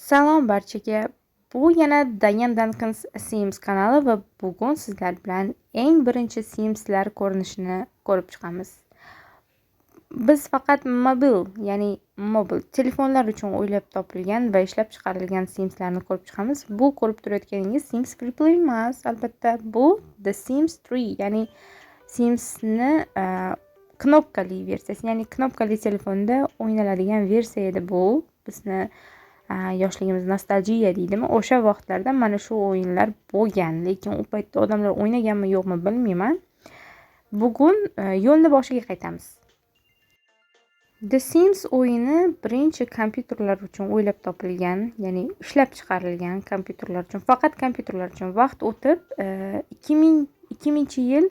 Salom barchaga. Bu yana Diane Duncan's Sims kanali va bugun sizlar bilan eng birinchi Simslar ko'rinishini ko'rib chiqamiz. Biz faqat mobil telefonlar uchun o'ylab topilgan va ishlab chiqarilgan Simslarni ko'rib chiqamiz. Bu ko'rib turayotganingiz Sims Free Play emas, albatta bu The Sims 3, ya'ni Simsni knopkali versiyasi, ya'ni knopkali telefonda o'ynaladigan versiya edi bu. Bizni yoshligimiz nostalgiya deydimi, o'sha vaqtlarda mana shu o'yinlar bo'lgan, lekin u paytda odamlar o'ynaganmi yo'qmi bilmayman. Bugun yo'lni boshiga qaytamiz. The Sims o'yini birinchi kompyuterlar uchun o'ylab topilgan, ya'ni ishlab chiqarilgan kompyuterlar uchun, faqat kompyuterlar uchun. Vaqt o'tib 2000-yil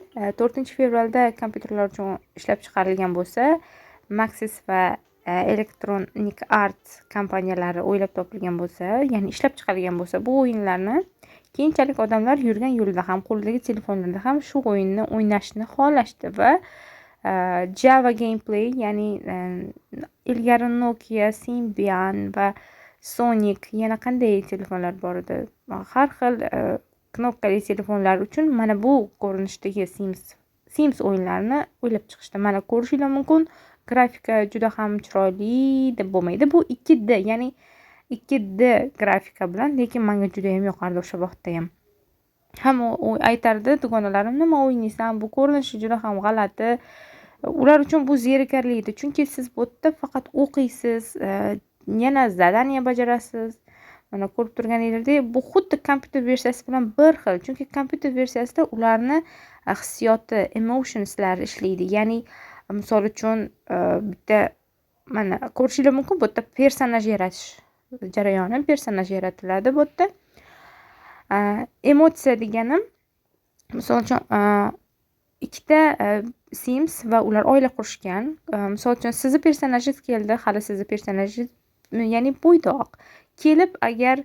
4-fevralda kompyuterlar uchun ishlab chiqarilgan bo'lsa, Maxis va Electronic Arts kompaniyalari o'ylab topilgan bo'lsa, ya'ni ishlab chiqarilgan bo'lsa, bu o'yinlarni keyinchalik odamlar yurgan yo'lda ham, qo'lidagi telefonlarda ham shu o'yinni o'ynashni xohlashdi va Java Gameplay, ya'ni ilgari Nokia, Symbian va Sonic, yana qanday telefonlar bor edi, har xil knopkali telefonlar uchun mana bu ko'rinishdagi Sims o'yinlarini o'ylab chiqishdi. Mana ko'rishingiz mumkin. Grafika juda ham chiroyli deb bo'lmaydi. Bu 2D, ya'ni 2D grafika bilan, lekin menga juda ham yoqardi o'sha vaqtda ham. Hamma aytardi, dugonalarim, nima o'ynaysan? Bu ko'rinishi juda ham g'alati. Ular uchun bu zerikarli edi, chunki siz bu yerda faqat o'qiysiz, yana zadaniya bajarasiz. Mana ko'rib turganingizdek, bu xuddi kompyuter versiyasi bilan bir xil, chunki kompyuter versiyasida ularni hissiyoti, emotionslari ishlaydi. Ya'ni misol uchun bitta mana ko'rishingiz mumkin, bu yerda personaj yaratish jarayoni, personaj yaratiladi bu yerda. Emotsiya deganim, misol uchun ikkita Sims va ular oila qurishgan. Misol uchun sizni personajingiz keldi, hali sizni personajingiz, ya'ni bo'ydoq kelib, agar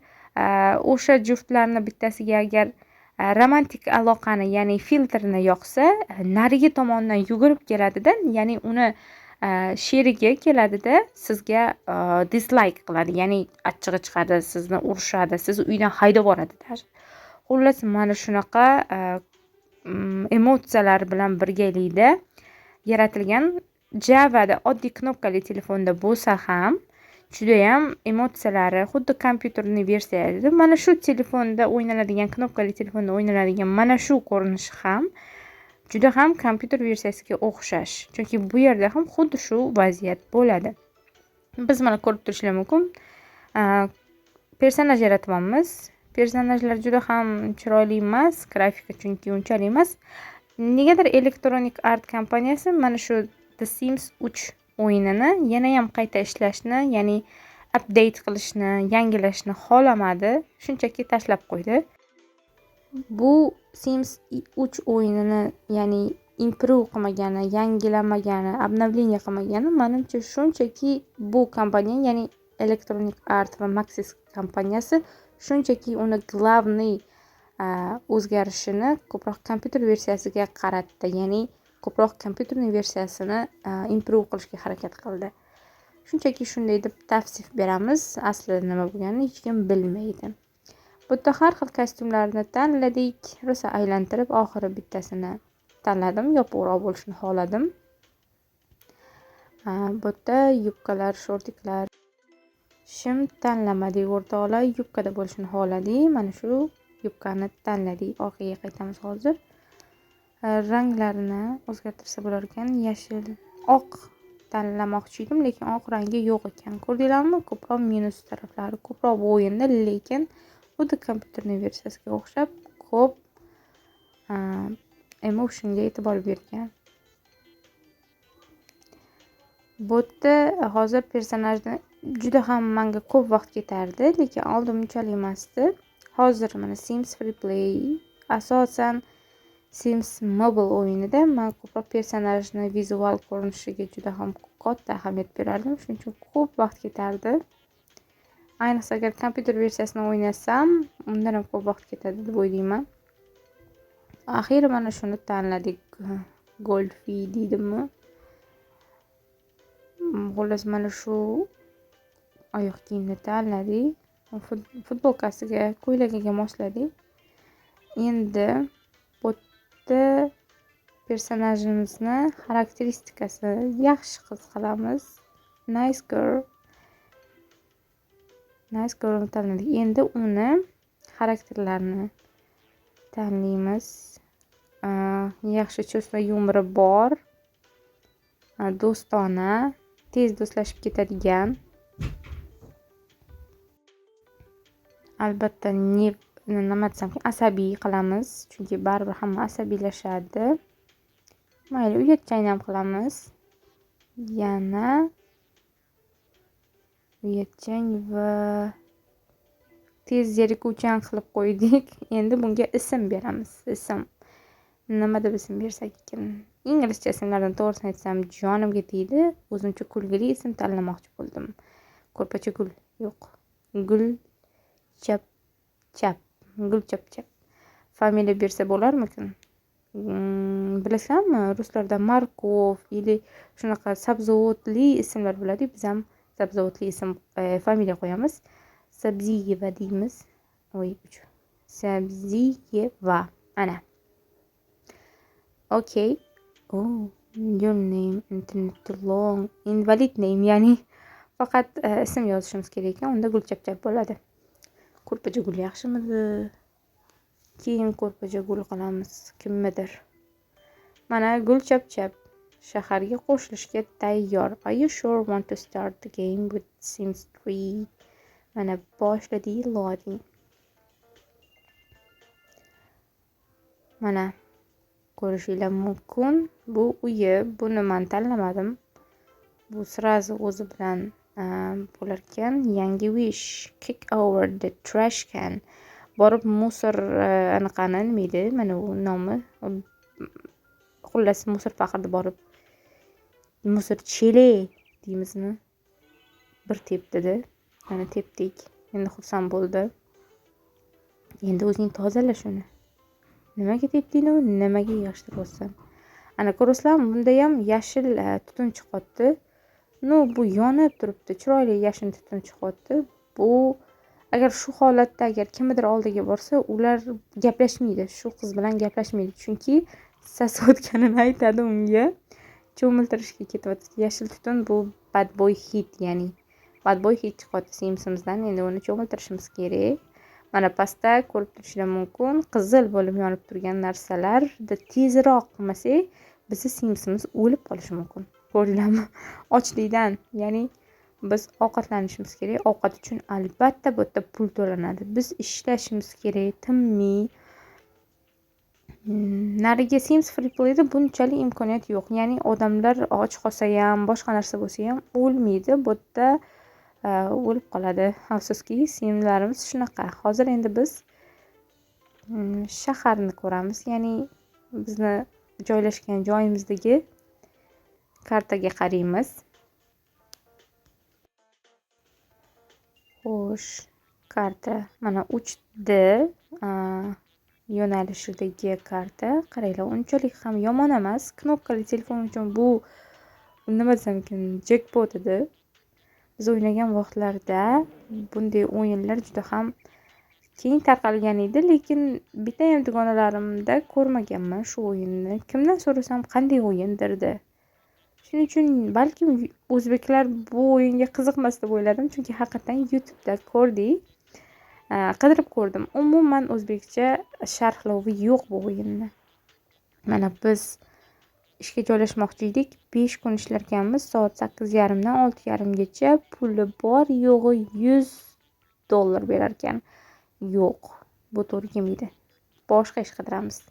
o'sha juftlarni bittasiga agar romantik aloqani, ya'ni filtrni yoqsa, narigi tomondan yugurib keladida, ya'ni uni sherigi keladida, sizga dislike qiladi, ya'ni achchig'i chiqadi, sizni urishadi, sizni uydan haydab yuboradi. Xullas, mana shunaqa emotsiyalar bilan birgalikda yaratilgan. Javada oddiy knopkali telefonda bo'lsa ham judayam emotsiyalari xuddi kompyuterning versiyasi. Mana shu telefonda o'ynaladigan, knopkali telefonda o'ynaladigan mana shu ko'rinish ham juda ham kompyuter versiyasiga o'xshash. Chunki bu yerda ham xuddi shu vaziyat bo'ladi. Biz mana ko'rib turishingiz mumkin. Personaj yaratyapmiz. Personajlar juda ham chiroyli emas, grafika chunki unchalik emas. Negadir Electronic Arts kompaniyasi mana shu The Sims 3 o'yinini yana ham qayta ishlashni, ya'ni update qilishni, yangilashni xohlamadi, shunchaki tashlab qo'ydi. Bu Sims 3 o'yinini, ya'ni improve qilmagani, yangilamagani, обновление qilmagani, menimcha shunchaki bu kompaniya, ya'ni Electronic Arts va Maxis kompaniyasi shunchaki uni glavniy o'zgarishini ko'proq kompyuter versiyasiga qaratdi, ya'ni ko'proq kompyuterning versiyasini improve qilishga harakat qildi. Shunchaki shunday deb tavsif beramiz. Aslida nima bo'lganini hech kim bilmaydi. Bu yerda har xil kostyumlarni tanladik. Rosa aylantirib oxiri bittasini tanladim, yopiqroq bo'lishini xohladim. Bu yerda yubkalar, shortiklar, shim tanlamadik o'rtoqlar, yubkada bo'lishini xohladik. Mana shu yubkani tanladik. Orqaga qaytamiz hozir. Ranglarini o'zgartirsa bo'lar ekan. Yashil, oq tanlamoqchi edim, lekin oq rangi yo'q ekan. Ko'rdinglarmi? Ko'proq minus taraflari ko'proq bu o'yinda, lekin xuddi kompyuterning versiyasiga o'xshab ko'p emotionga e'tibor bergan. Bu yerda hozir personajni juda ham menga ko'p vaqt ketardi, lekin oldin unchalik emasdi. Hozir mana Sims Free Play asosan Sims mobil o'yinida men ko'proq personajni vizual ko'rinishiga juda ham katta ahamiyat berardim, shuning uchun ko'p vaqt ketardi. Ayniqsa agar kompyuter versiyasini o'ynasam, undan ham ko'p vaqt ketadi deb o'ylayman. Axiyri mana shuni tanladik. Golfi deydimi? Xullas, mana shu oyoq kiyimni tanladik. futbolkasiga, ko'ylagiga mosladik. Endi bu yerda personajimizni xarakteristikasini yaxshi qiz qilamiz. Nice girl tanladik. Endi uni xarakterlarini tanlaymiz. Yaxshi chuvstva yumori bor, do'stona, tez do'stlashib ketadigan. Albatta nima desam, asabiy qilamiz, chunki baribir hamma asabiylashadi. Mayli, uyatchang ham qilamiz. Yana uyatchang va tez zerikuvchan qilib qo'ydik. Endi bunga ism beramiz. Ism nima deb ism bersak ekan? Inglizcha ismlardan to'g'risini aytsam, jonimga tegdi. O'zimcha kulgili ism tanlamoqchi bo'ldim. Ko'rpacha gul yo'q. Gul chap. Familiya bersa bo'larmikin? Bilasanmi, ruslarda Markov или shunaqa sabzavotli ismlar bo'ladi. Biz ham sabzavotli ism familiya qo'yamiz. Sabziyeva deymiz. Sabziyeva. Ana. Okay. Your name long invalid name, ya'ni faqat ism yozishimiz kerak ekan. Unda Gulchapchap bo'ladi. Ko'rpacha gul yaxshimidi? Keyin ko'rpacha gul qilamiz kimnidir. Mana Gulchapchap shaharga qo'shilishga tayyor. Are you sure want to start the game with Sims 3? Mana boshladi loading. Mana ko'rishinglar mumkin. Bu uyi, buni men tanlamadim. Bu sirazi o'zi bilan bo'larkan. Yangi wish, kick over the trash can. Borib musor anaqani nima edi? Mana u nomi. Xullas musor faqirda borib musor chele deymizmi? Bir tepdi-da. Mana tepdik. Endi xursand bo'ldi. Endi o'zing tozala shuni. Nimaga tepding u? Nimaga yig'ishtiryapsan? Ana ko'rasizlarmi, bunda ham yashil tutun chiqyapti. Bu yonib turibdi. Chiroyli yashil tutun chiqyapti. Bu agar shu holatda kimnidir oldiga borsa, ular gaplashmaydi. Shu qiz bilan gaplashmaydi, chunki sasayotganini aytadi unga. Cho'miltirishga ketyapti. Yashil tutun bu bad boy hit, ya'ni bad boy hit chiqyapti Simsimizdan. Endi uni cho'miltirishimiz kerak. Mana pastda ko'rib turishlar mumkin. Qizil bo'lib yonib turgan narsalarni tezroq qilmasak, bizning Simsimiz o'lib qolishi mumkin. Ko'rdinglarmi? Ochlikdan, ya'ni biz ovqatlanishimiz kerak. Ovqat uchun albatta bu yerda pul to'lanadi. Biz ishlashimiz kerak, tinmay. Nariga Sims Free Play'da bunchalik imkoniyat yo'q. Ya'ni odamlar och qolsa ham, boshqa narsa bo'lsa ham o'lmaydi. Bu yerda o'lib qoladi. Afsuski, simlarimiz shunaqa. Hozir endi biz shaharni ko'ramiz. Ya'ni bizni joylashgan joyimizdagi kartaga qaraymiz. Xo'sh, karta mana 3D yo'nalishidagi karta. Qaranglar, unchalik ham yomon emas. Knopkali telefon uchun bu nima desam ekan, jackpot edi. Biz o'ynagan vaqtlarda bunday o'yinlar juda ham keng tarqalgan edi, lekin bitta ham dugonalarimda ko'rmaganman shu o'yinni. Kimdan so'rasam qanday o'yindirdi. Shuning uchun balkim o'zbeklar bu o'yinga qiziqmas deb o'yladim, chunki haqiqatan YouTube'da ko'rdik. Qidirib ko'rdim. Umuman o'zbekcha sharhlovi yo'q bu o'yinni. Mana biz ishga joylashmoqchi edik. 5 kun ishlarkanmiz. Soat 8:30 dan 6:30 gacha. Puli bor, yo'g'i $100 berar ekan. Yo'q, bu to'g'ri kelmaydi. Boshqa ish qidiramiz.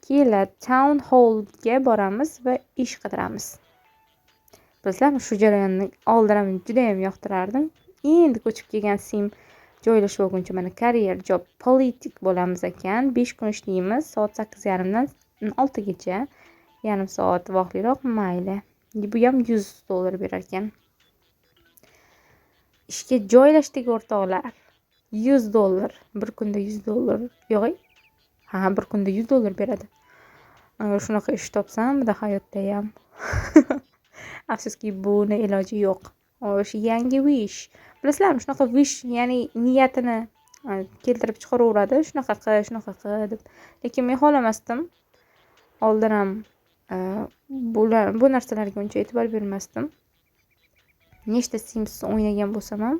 Keyin Town Hallga boramiz va ish qidiramiz. Bilasizlarmi, shu jarayonni oldin juda ham yoqtirardim. Endi ko'chib kelgan sim joylashib olguncha mana career job politik bo'lamiz ekan. 5 kun ishlaymiz. Soat 8:30 dan 6 gacha. Yarim soat vaqtliroq, mayli. Bu ham $100 berar ekan. Ishga joylashdik o'rtoqlar. $100. Bir kunda $100. Yo'q. Bir kunda $100 beradi. Agar shunaqa ish topsam, da hayotda ham. Afsuski buni iloji yo'q. O'sha yangi wish. Bilasizlarmi, shunaqa wish, ya'ni niyatini keltirib chiqaraveradi, shunaqa qil deb. Lekin men xohlamasdim. Oldin ham bu narsalarga uncha e'tibor bermasdim. Nechta Sims o'ynagan bo'lsam ham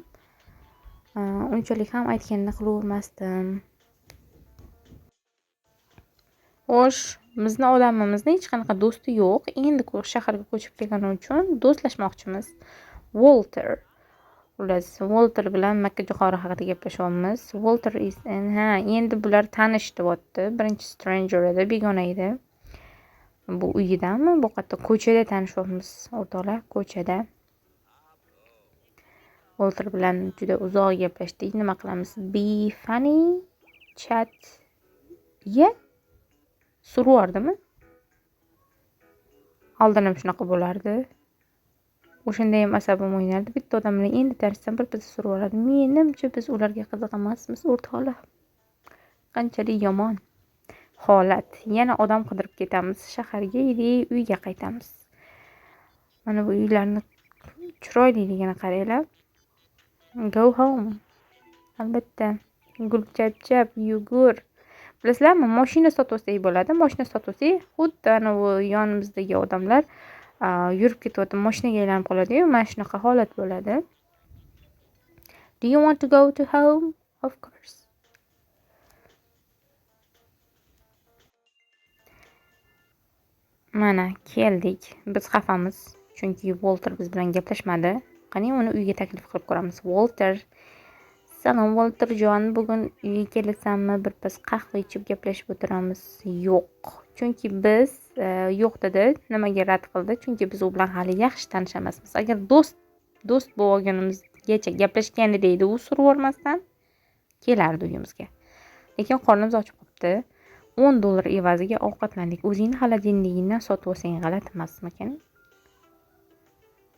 unchalik ham aytganini qilavermasdim. Xo'sh, bizni odamimizni hech qanaqa do'sti yo'q. Endi shaharga ko'chib kelgani uchun do'stlashmoqchimiz. Walter. Xullas, Walter bilan makkajo'xori haqida gaplashyapmiz. Walter endi bular tanish deyapti. Birinchi stranger edi, begona edi. Bu uyidami? Bu yerda ko'chada tanishyapmiz, o'rtoqlar, ko'chada. Walter bilan juda uzoq gaplashdik. Nima qilamiz? Be funny chat. Survordimi? Oldin ham shunaqa bo'lardi. O'shanda ham asabim o'ynardi. Bitta odam bilan endi tanishsam bir survoradi. Menimcha biz ularga qiziq emasmiz, o'rtoqlar. Qanchalik yomon holat. Yana odam qidirib ketamiz shaharga, uyga qaytamiz. Mana bu uylarni chiroyliligini qaranglar. Go home. Albatta. Gulchap, yugur. Bilasizlarmi, mashina sotsak bo'ladi. Mashina sotsak, xuddi anavi yonimizdagi odamlar yurib ketyapti, mashinaga aylanib qoladi-yu, mana shunaqa holat bo'ladi. Do you want to go to home? Of course. Mana keldik. Biz xafamiz, chunki Walter biz bilan gaplashmadi. Qani uni uyga taklif qilib ko'ramiz. Walter, salom Walterjon, bugun uyga kelasanmi? Birpas qahva ichib gaplashib o'tiramiz. Yo'q. Chunki biz yo'q dedi. Nimaga rad qildi? Chunki biz u bilan hali yaxshi tanish emasmiz. Agar do'st bo'lib olganimizgacha gaplashgan deydi, u survormasdan kelardi uyimizga. Lekin qornimiz ochib qopti. $10 evaziga ovqatlandik. O'zingni xolodilnigingdan sotib olsang g'alati emasmikan?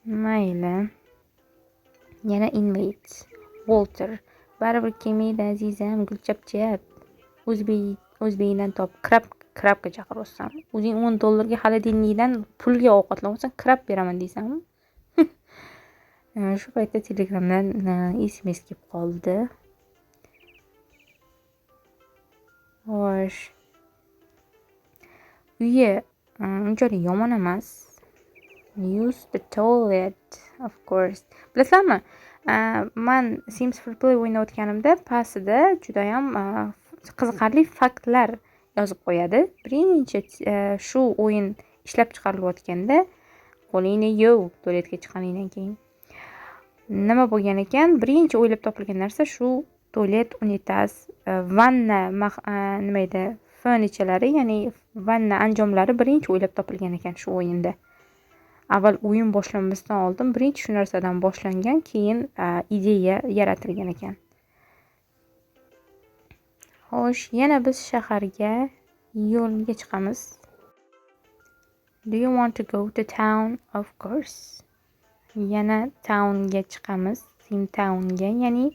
Mayli. Yana invite. Walter, baribir kelmaydi azizam, gulchapchap. O'zbekdan top krabga chaqiryapsan. O'zing $10 ga xolodilnikdan pulga ovqatlansan, krab beraman deysanmi? Shu paytda Telegramdan SMS kelib qoldi. Xo'sh. Uyi unchalik yomon emas. Use the toilet, of course. Bilasizlarmi? Men Sims Free Play o'ynayotganimda pastida juda ham qiziqarli faktlar yozib qo'yadi. Birinchi shu o'yin ishlab chiqarilayotganda qo'lingni yuv tualetga chiqqaningdan keyin. Nima bo'lgan ekan? Birinchi o'ylab topilgan narsa shu tualet, unitaz, vanna nima edi? Furnichalari, ya'ni vanna anjomlari birinchi o'ylab topilgan ekan shu o'yinda. Avval o'yin boshlanmasdan oldin birinchi shu narsadan boshlangan, keyin ideya yaratilgan ekan. Xo'sh, yana biz shaharga yo'lga chiqamiz. Do you want to go to town? Of course. Yana townga chiqamiz. Sim townga, ya'ni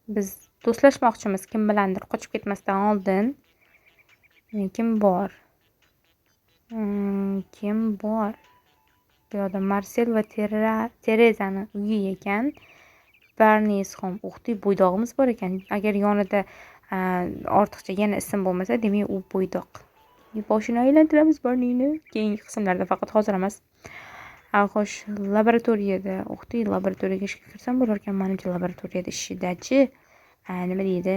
biz do'stlashmoqchimiz kim bilandir qochib ketmasdan oldin. Kim bor? Bu yoqda Marcel va Terezani uyi ekan. Barnes ham o'xti bo'ydog'imiz bor ekan. Agar yonida ortiqcha yana ism bo'lmasa, demak u bo'ydoq. Boshini aylantiramiz Barnini. Keyingi qismlarda, faqat hozir emas. Xo'sh, laboratoriyada, laboratoriyaga ishga kirsam bo'lar ekan, menimcha laboratoriyada ishidachi nima deydi?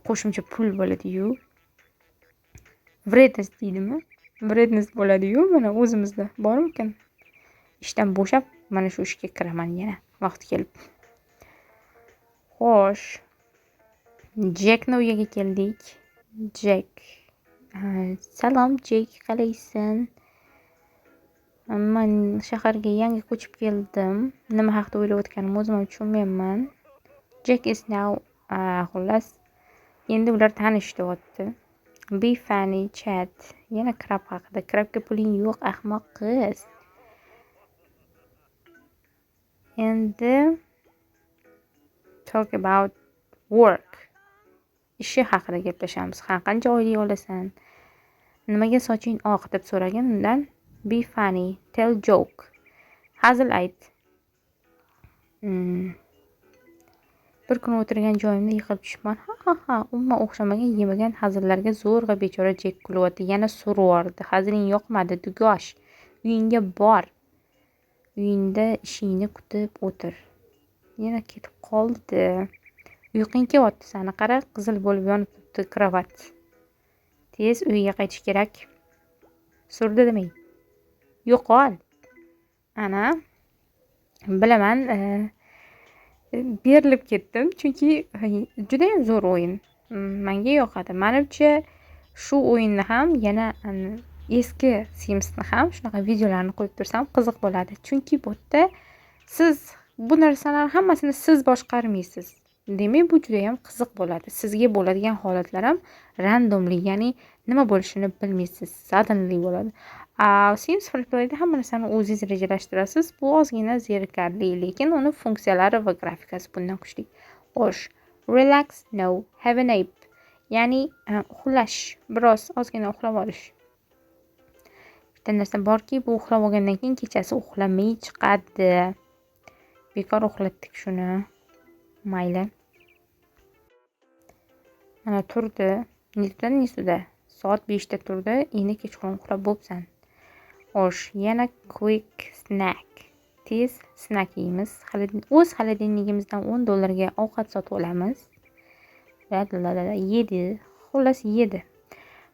Qo'shimcha pul bo'ladi-yu. Vrednost deydimi? Vrednost bo'ladi-yu, mana o'zimizda bormikan? Ishdan bo'shab, mana shu ishga kiraman yana vaqt kelib. Xo'sh. Jackning uyiga keldik. Jack. Salom Jack, qalaysan? Men shaharga yangi ko'chib keldim. Nima haqida o'ylayotganim o'zim ham tushunmayman. Jack is now xullas endi ular tanishdiyapti. Be funny chat. Yana krab haqida. Krabga puling yo'q, ahmoq qiz. Endi talk about work. Ishi haqida gaplashamiz. Qancha oylik olasan? Nimaga soching oq deb so'ragan undan. Be funny, tell joke. Hazil ayt. Bir kun o'tirgan joyimda yiqilib tushibman. Ha, umuman o'xshamagan yemagan hazillarga zo'rg'a bechora Jek kulyapti. Yana so'ravordi. Haziling yoqmadi, Dugosh. Uyingga bor. Uyingda ishingni kutib o'tir. Yana ketib qoldi. Uyqung kelyapti sani. Qara, qizil bo'lib yonib turibdi kravat. Tez uyga qaytish kerak. Surdi demay. Yo'qol. Ana. Bilaman, berilib ketdim, chunki juda ham zo'r o'yin. Menga yoqadi. Menimcha, shu o'yinni ham yana eski Simsni ham shunaqa videolarni qo'yib tursam qiziq bo'ladi. Chunki bu yerda siz bu narsalar hammasini siz boshqarmaysiz. Demak, bu juda ham qiziq bo'ladi. Sizga bo'ladigan holatlar ham randomli, ya'ni nima bo'lishini bilmaysiz, suddenly bo'ladi. Sims Freeplay'da hamma narsani o'zingiz rejalashtirasiz. Bu ozgina zerikarli, lekin uni funksiyalari va grafikasi bundan kuchli. Xo'sh, relax, no, have a nap. Ya'ni uxlash, biroz ozgina uxlab olish. Bitta narsa borki, bu uxlab olgandan keyin kechasi uxlamay chiqadi. Bekor uxlatdik shuni. Mayli. Mana turdi. Nisuda. Soat 5 da turdi. Endi kechqurun uxlab bo'psan. Xo'sh, yana quick snack. Tez snack yeymiz. O'z xolodilnigimizdan $10 ga ovqat sotib olamiz. Yedi. Xullas yedi.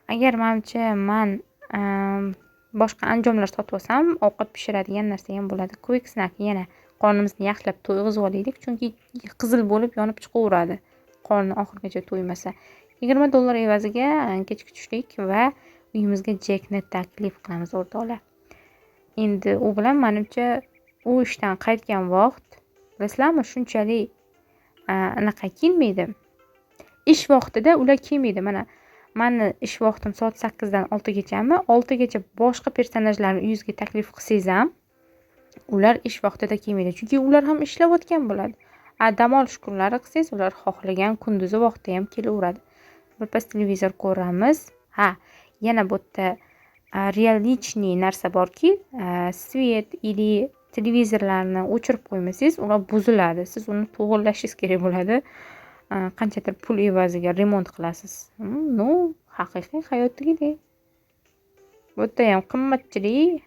Agar menimcha men boshqa anjomlar sotib olsam, ovqat pishiradigan narsa ham bo'ladi. Quick snack yana qornimizni yaxshilab to'yg'izib olaylik, chunki qizil bo'lib yonib chiqaveradi. Qorni oxirgacha to'ymasa. $20 evaziga kechki tushlik va uyimizga Jekni taklif qilamiz o'rtoqlar. Endi u bilan menimcha u ishdan qaytgan vaqt, bilasizlarmi, shunchalik anaqa kelmaydi. Ish vaqtida ular kelmaydi. Mana meni ish vaqtim soat 8 dan 6 gachami? 6 gacha boshqa personajlarni uyingizga taklif qilsangiz ham ular ish vaqtida kelmaydi. Chunki ular ham ishlayotgan bo'ladi. Dam olish kunlari qilsangiz, ular xohlagan kunduzi vaqtda ham kelaveradi. Birpas televizor ko'ramiz. Yana bu yerda realichniy narsa borki, svet ili televizorlarni o'chirib qo'ymasangiz, ular buziladi. Siz uni to'g'irlashingiz kerak bo'ladi. Qanchadir pul evaziga remont qilasiz. Haqiqiy hayotdagidek. Bu yerda ham qimmatchilik,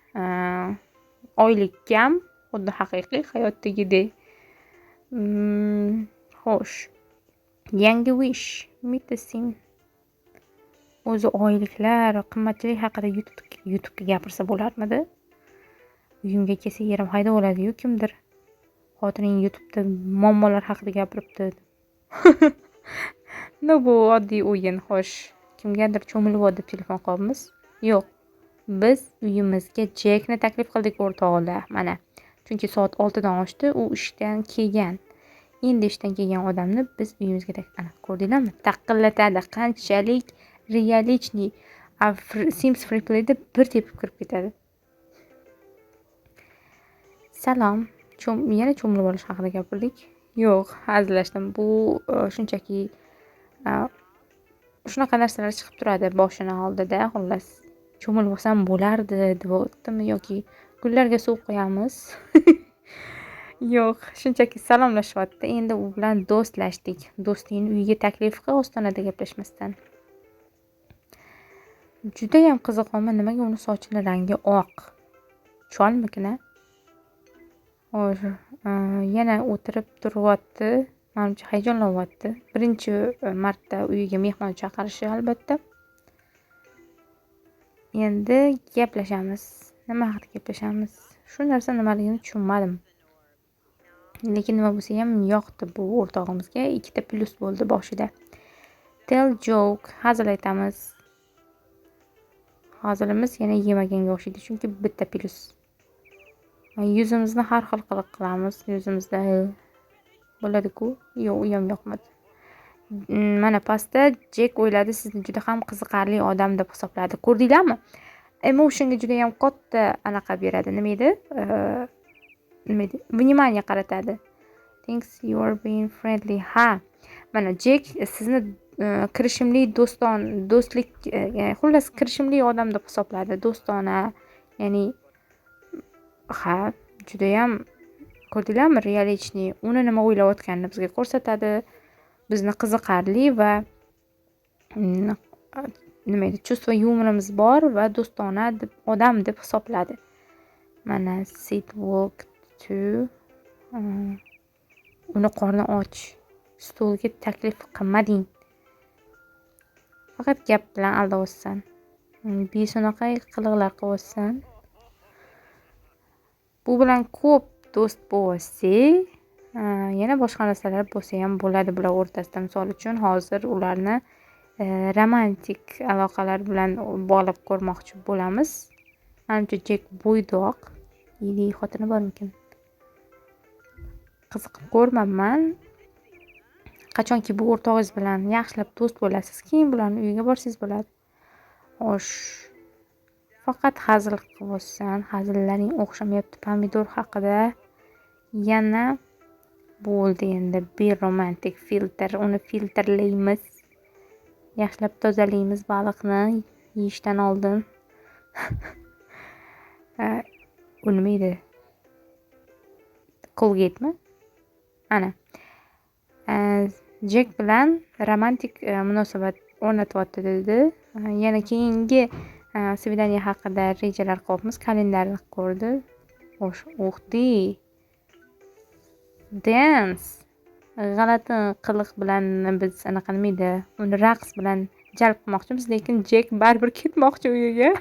oylik kam, xuddi haqiqiy hayotdagidek. Xo'sh. Yangi Wish, Mitasin. O'zi oyliklar, qimmatchilik haqida YouTube'ga gapirsa bo'larmidi? Uyimga kelsa yerim hayda bo'ladi-yu kimdir. Xotining YouTube'da muammolar haqida gapiribdi. Bu oddiy o'yin, xo'sh. Kimgadir cho'milib deb telefon qilamiz? Yo'q. Biz uyimizga Jekni taklif qildik o'rtoqlar. Mana. Chunki soat 6 dan oshdi, u ishdan kelgan. Endi ishdan kelgan odamni biz uyimizga ko'rdinglarmi? Taqillatadi. Qanchalik realichniy. Sims Freeplay'da bir tepib kirib ketadi. Salom. Yana cho'milib olish haqida gapirdik. Yo'q, hazillashdim. Bu shunchaki shunaqa narsalar chiqib turadi boshini oldida. Xullas, cho'milib olsam bo'lardi deb o'tdimmi yoki gullarga suv qo'yamiz. Yo'q, shunchaki salomlashyapti. Endi u bilan do'stlashdik. Do'stingni uyiga taklif qil, ostonada gaplashmasdan. Juda ham qiziqaman, nimaga uni sochini rangi oq? Cholmikina? Yana o'tirib turyapti. Menimcha hayajonlanyapti. Birinchi marta uyiga mehmon chaqirishi albatta. Endi gaplashamiz. Nima haqida gaplashamiz? Shu narsa nimaligini tushunmadim. Lekin nima bo'lsa ham yoqdi bu o'rtog'imizga. 2 ta plus bo'ldi boshida. Tell joke, hazil aytamiz. Hazilimiz yana yemaganga o'xshaydi, chunki bitta plus. Yuzimizni har xil qilamiz. Yuzimizda bo'ladi-ku. Yo'q, u ham yoqmadi. Mana pastda Jek o'yladi, sizni juda ham qiziqarli odam deb hisobladi. Ko'rdinglarmi? Emotionga juda ham katta anaqa beradi. Nima edi? Vнимание qaratadi. Thanks you are being friendly. Mana Jek sizni kirishimli do'stlik, xullas kirishimli odam deb hisobladi. Do'stona, ya'ni juda ham ko'rdinglarmi, realechniy. Uni nima o'ylayotganini bizga ko'rsatadi. Bizni qiziqarli va nima edi, chувство yumorimiz bor va do'stona odam deb hisobladi. Mana Sid walked to uni qorni och. Stulga taklif qilmading. Faqat gap bilan aldayotsan. Beso'naqa qiliqlar qilyapsan. Bu bilan ko'p do'st bo'lsa, yana boshqa narsalar bo'lsa ham bo'ladi bular o'rtasida. Misol uchun hozir ularni romantik aloqalar bilan bog'lab ko'rmoqchi bo'lamiz. Menimcha Jek bo'ydoq. Yili xotini bormikan? Qiziqib ko'rmaman. Qachonki bu o'rtog'ingiz bilan yaxshilab do'st bo'lasiz, keyin bularning uyiga borsangiz bo'ladi. Xo'sh, faqat hazil qilyapsan, hazillaring o'xshamayapti pomidor haqida. Yana bo'ldi endi be romantic filter, uni filtrlaymiz. Yaxshilab tozalaymiz baliqni yeyishdan oldin. U nima edi? Colgate-mi? Ana. Jek bilan romantik munosabat o'rnatyapti dedi. Yana keyingi svidaniya haqida rejalar qilibmiz. Kalendarni ko'rdi. Xo'sh, o'xdi. Dance. G'alati qiliq bilan biz anaqa nima edi? Uni raqs bilan jalb qilmoqchimiz, lekin Jek baribir ketmoqchi uyiga.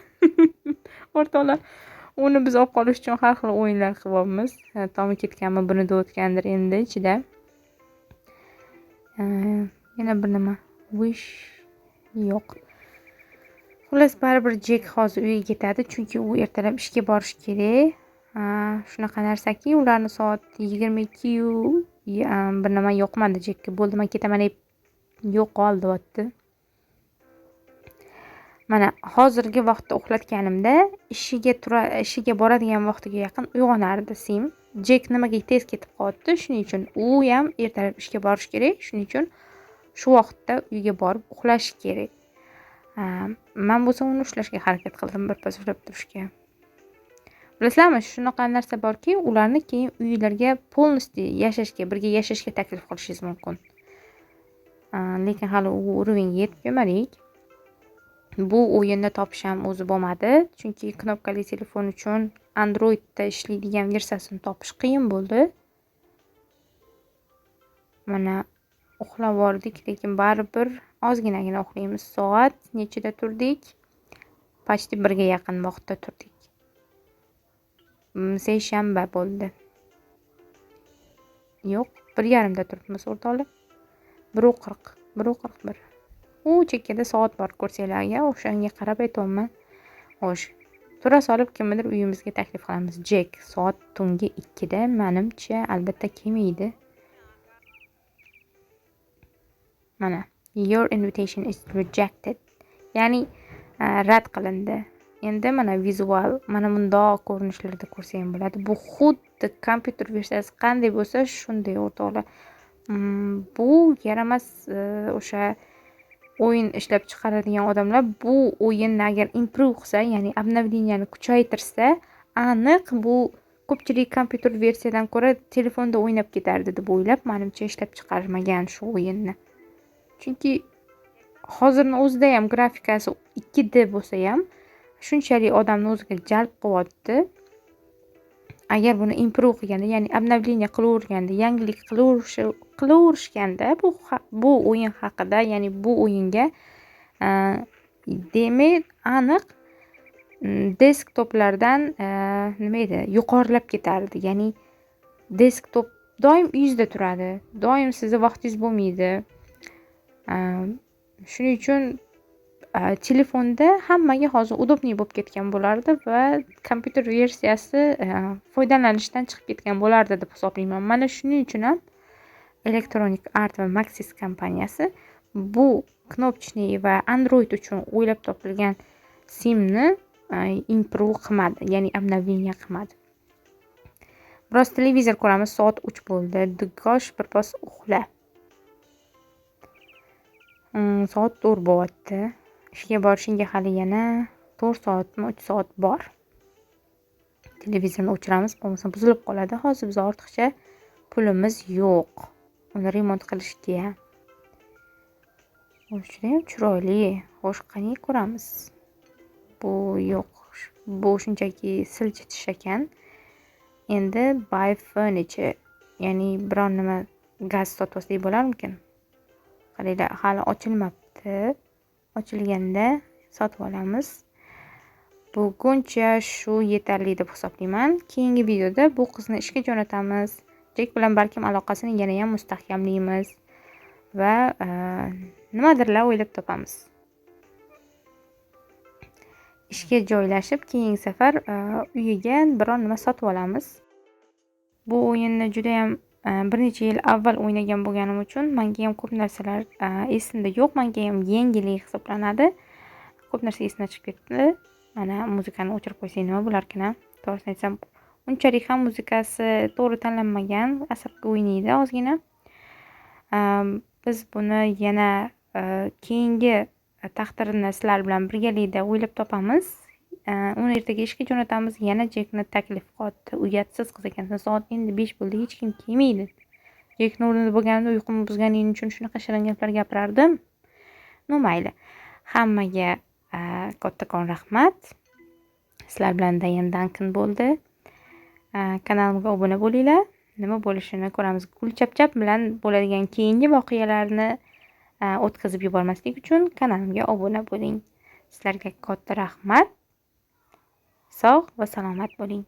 O'rtoqlar, uni biz olib qolish uchun har xil o'yinlar qilyapmiz. Tomi ketganmi, buni o'tgandir endi ichida. Yana bir nima? Wish yo'q. Xullas, baribir Jek hozir uyiga ketadi, chunki u ertalab ishga borish kerak. Shunaqa narsaki, ularni soat 22 bir nima yoqmadi Jekka. Bo'ldi, men ketaman deb yo'qol deyapti. Mana hozirgi vaqtda uxlatganimda ishiga boradigan vaqtiga yaqin uyg'onardi Sim. Jek nimaga tez ketib qoldi? Shuning uchun u ham ertalab ishga borish kerak. Shuning uchun shu vaqtda uyga borib uxlash kerak. Men bo'lsa uni ushlashga harakat qildim, birpas ushlab turishga. Bilasizlarmi, shunaqa narsa borki, ularni keyin uylarga полностью yashashga, birga yashashga taklif qilishingiz mumkin. Lekin hali u urovingga yetib kelmadik. Bu o'yinni topish ham o'zi bo'lmadi, chunki knopkali telefon uchun Androidda ishlaydigan versiyasini topish qiyin bo'ldi. Mana uxlab vordik, lekin baribir ozginagina uxlaymiz. Soat nechida turdik? Почти 1ga yaqin vaqtda turdik. Seshanba bo'ldi. Yo'q, 1:30da turibmiz o'rtoqlar. 1:41. U chekkada soat bor, ko'rsanglarga o'shanga qarab aytayapman. Xo'sh, tura solib kimnidir uyimizga taklif qilamiz. Jek soat tungi 2da menimcha albatta kelmaydi. Mana, your invitation is rejected. Ya'ni rad qilindi. Endi mana vizual, mana bundoq ko'rinishlarda ko'rsang bo'ladi. Bu xuddi kompyuter versiyasi qanday bo'lsa, shunday o'rtoqlar. Bu yaramas o'sha o'yin ishlab chiqaradigan odamlar bu o'yinni agar improve qilsa, ya'ni обновленияni kuchaytirsa, aniq bu ko'pchilik kompyuter versiyadan ko'ra telefonda o'ynab ketardi deb o'ylab, menimcha ishlab chiqarmagan shu o'yinni. Chunki hozirni o'zida ham grafikasi 2D bo'lsa ham shunchalik odamni o'ziga jalb qilyapti. Agar buni improve qilganda, ya'ni обновление qilaverganda, yangilik qilaverishganda bu o'yin haqida, ya'ni bu o'yinga demak aniq desktoplardan nima edi, yuqorilab ketardi. Ya'ni desktop doim yuzda turadi. Doim sizni vaqtingiz bo'lmaydi. Shuning uchun telefonda hammaga hozir udobniy bo'lib ketgan bo'lardi va kompyuter versiyasi foydalanishdan chiqib ketgan bo'lardi deb hisoblayman. Mana shuning uchun ham Electronic Art va Maxis kompaniyasi bu knopchniy va Android uchun o'ylab topilgan simni improve qilmadi, ya'ni обновление qilmadi. Biroz televizor ko'ramiz, soat 3 bo'ldi. Digosh birpas uxla. Soat 4 bo'lyapti. Ishga borishingga hali yana 4 soatmi, 3 soat bor. televizorni o'chiramiz, bo'lmasa buzilib qoladi. Hozir biz ortiqcha pulimiz yo'q uni remont qilishga. Juda ham chiroyli. Xo'sh, qani ko'ramiz. Bu yo'q. Bu shunchaki siljitish ekan. Endi buy furniture, ya'ni biron nima gaz sotsak bo'larmikin? Qaranglar, hali ochilmabdi. Ochilganda sotib olamiz. Buguncha shu yetarli deb hisoblayman. Keyingi videoda bu qizni ishga jo'natamiz. Jek bilan balkim aloqasini yana ham mustahkamlaymiz va nimadirlar o'ylab topamiz. Ishga joylashib, keyingi safar uyiga biron nima sotib olamiz. Bu o'yinni juda ham bir necha yil avval o'ynagan bo'lganim uchun menga ham ko'p narsalar esimda yo'q. Menga ham yangilik hisoblanadi. Ko'p narsa esimdan chiqib ketdi. Mana muzikani o'chirib qo'ysak nima bo'larkin? To'g'risini aytsam, unchalik ham muzikasi to'g'ri tanlanmagan, asabga o'ynaydi ozgina. Biz buni yana keyingi taqdirini sizlar bilan birgalikda o'ylab topamiz. Uni ertaga ishga jo'natamiz. Yana Jekni taklif qildi. Uyatsiz qiz ekansan. Soat endi 5 bo'ldi, hech kim kelmaydi. Jekni o'rnida bo'lganimda uyqumni buzganing uchun shunaqa shirin gaplar gapirardim. Mayli. Hammaga kattakon rahmat. Sizlar bilan Dayan Duncan bo'ldi. Kanalimga obuna bo'linglar. Nima bo'lishini ko'ramiz. Gulchapchap bilan bo'ladigan keyingi voqealarni o'tkazib yubormaslik uchun kanalimga obuna bo'ling. Sizlarga katta rahmat. Sog' va salomat bo'ling.